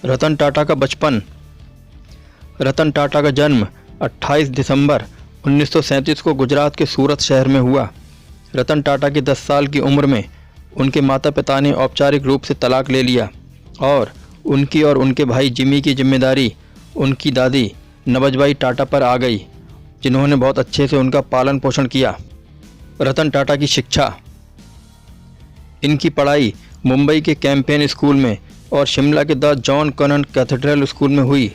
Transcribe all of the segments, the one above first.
रतन टाटा का बचपन। रतन टाटा का जन्म 28 दिसंबर 1937 को गुजरात के सूरत शहर में हुआ। रतन टाटा की 10 साल की उम्र में उनके माता पिता ने औपचारिक रूप से तलाक ले लिया और उनकी और उनके भाई जिमी की जिम्मेदारी उनकी दादी नवजबाई टाटा पर आ गई, जिन्होंने बहुत अच्छे से उनका पालन पोषण किया। रतन टाटा की शिक्षा। इनकी पढ़ाई मुंबई के कैंपेन स्कूल में और शिमला के the John Connon cathedral school में हुई।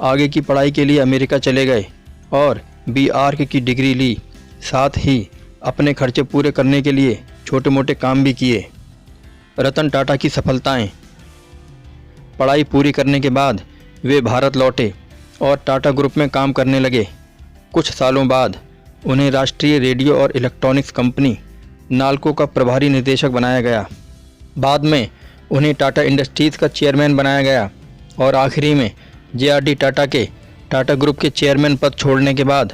आगे की पढ़ाई के लिए अमेरिका चले गए और B.Arch की डिग्री ली। साथ ही अपने खर्चे पूरे करने के लिए छोटे मोटे काम भी किए। रतन टाटा की सफलताएं। पढ़ाई पूरी करने के बाद वे भारत लौटे और टाटा ग्रुप में काम करने लगे। कुछ सालों बाद उन्हें राष्ट्रीय रेडियो और इलेक्ट्रॉनिक्स कंपनी नाल्को का प्रभारी निदेशक बनाया गया। बाद में उन्हें टाटा इंडस्ट्रीज़ का चेयरमैन बनाया गया और आखिरी में JRD टाटा के टाटा ग्रुप के चेयरमैन पद छोड़ने के बाद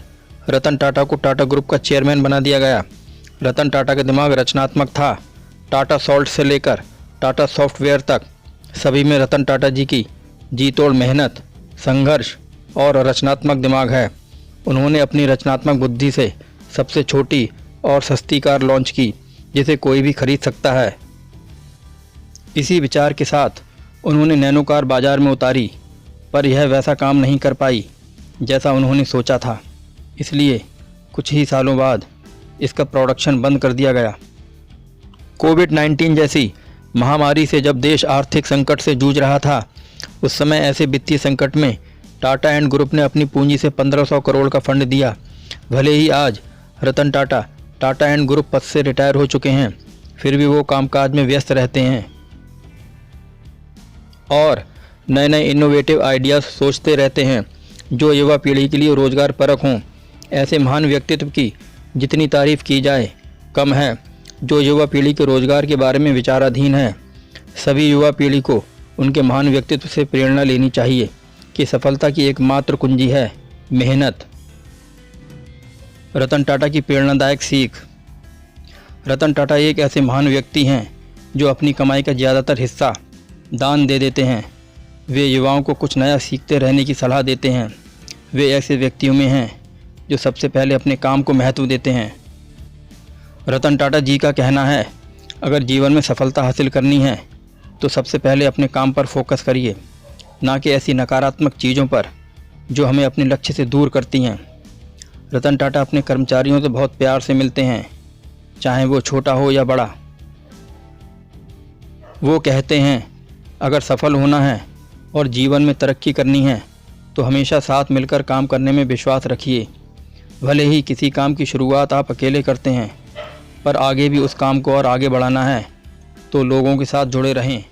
रतन टाटा को टाटा ग्रुप का चेयरमैन बना दिया गया। रतन टाटा का दिमाग रचनात्मक था। टाटा सॉल्ट से लेकर टाटा सॉफ्टवेयर तक सभी में रतन टाटा जी की जी तोड़ मेहनत, संघर्ष और रचनात्मक दिमाग है। उन्होंने अपनी रचनात्मक बुद्धि से सबसे छोटी और सस्ती कार लॉन्च की जिसे कोई भी खरीद सकता है। इसी विचार के साथ उन्होंने नैनो कार बाजार में उतारी, पर यह वैसा काम नहीं कर पाई जैसा उन्होंने सोचा था। इसलिए कुछ ही सालों बाद इसका प्रोडक्शन बंद कर दिया गया। कोविड-19 जैसी महामारी से जब देश आर्थिक संकट से जूझ रहा था, उस समय ऐसे वित्तीय संकट में टाटा एंड ग्रुप ने अपनी पूंजी से 1500 करोड़ का फंड दिया। भले ही आज रतन टाटा टाटा एंड ग्रुप पद से रिटायर हो चुके हैं, फिर भी वो कामकाज में व्यस्त रहते हैं और नए नए इनोवेटिव आइडियाज़ सोचते रहते हैं जो युवा पीढ़ी के लिए रोज़गार परक हों। ऐसे महान व्यक्तित्व की जितनी तारीफ़ की जाए कम है जो युवा पीढ़ी के रोज़गार के बारे में विचाराधीन है। सभी युवा पीढ़ी को उनके महान व्यक्तित्व से प्रेरणा लेनी चाहिए कि सफलता की एकमात्र कुंजी है मेहनत। रतन टाटा की प्रेरणादायक सीख। रतन टाटा एक ऐसे महान व्यक्ति हैं जो अपनी कमाई का ज़्यादातर हिस्सा दान दे देते हैं। वे युवाओं को कुछ नया सीखते रहने की सलाह देते हैं। वे ऐसे व्यक्तियों में हैं जो सबसे पहले अपने काम को महत्व देते हैं। रतन टाटा जी का कहना है, अगर जीवन में सफलता हासिल करनी है तो सबसे पहले अपने काम पर फोकस करिए, ना कि ऐसी नकारात्मक चीज़ों पर जो हमें अपने लक्ष्य से दूर करती हैं। रतन टाटा अपने कर्मचारियों से बहुत प्यार से मिलते हैं, चाहे वो छोटा हो या बड़ा। वो कहते हैं, अगर सफल होना है और जीवन में तरक्की करनी है तो हमेशा साथ मिलकर काम करने में विश्वास रखिए। भले ही किसी काम की शुरुआत आप अकेले करते हैं, पर आगे भी उस काम को और आगे बढ़ाना है तो लोगों के साथ जुड़े रहें।